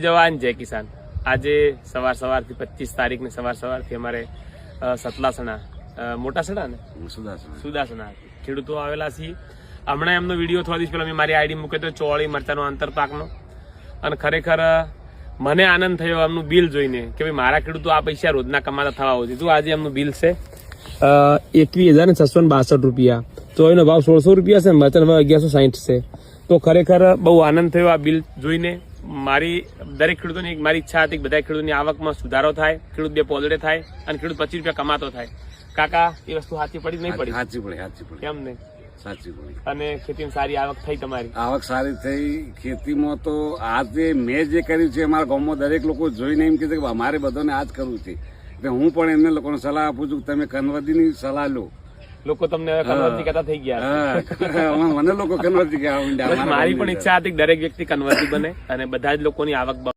જવાન જય કિસાન। આજે સવારથી 25 તારીખને સવારથી અમારે સતલાસણા મોટા સડા ને સુદાસણા ખેડૂતો આવેલા છીએ। હમણાં એમનો વિડીયો થોડા દિવસ પહેલા મેં મારી આઈડી મૂક્યો તો ચોળી મરચાનો આંતરપાકનો, અને ખરેખર મને આનંદ થયો એમનું બિલ જોઈને કે ભાઈ મારા ખેડૂતો આ પૈસા રોજના કમાતા થવા હોય છે। આજે એમનું બિલ છે 21,662 રૂપિયા, ચોળીનો ભાવ 1600 રૂપિયા છે, મરચાનો ભાવ 1160 છે। તો ખરેખર બહુ આનંદ થયો આ બિલ જોઈને। મારી દરેક ખેડૂતોની મારી ઈચ્છા હતી કે બધા ખેડૂતોની આવકમાં સુધારો થાય, ખેડૂત બે પોદડે થાય અને ખેડૂત 25 રૂપિયા કમાતો થાય। કાકા એ વસ્તુ સાચી પડી નહીં પડી? સાચી પડી કેમ નહીં? સાચી પડી। અને ખેતીમાં સારી આવક થઈ તમારી? આવક સારી થઈ। ખેતીમાં તો આજે મેં જે કર્યું છે અમારા ગામમાં દરેક લોકો જોઈને એમ કહે છે કે અમારે બધાને આ જ કરવું છે, એટલે હું પણ એમને લોકોને સલાહ આપું છું કે તમે કન્વર્ટીની સલાહ લો। લોકો તમને કન્વર્ટી કહેતા થઈ ગયા? મને લોકો કન્વર્ટી કહેવા માંડ્યા। મારી પણ ઈચ્છા હતી કે દરેક વ્યક્તિ કન્વર્ટી બને અને બધા જ લોકોની આવક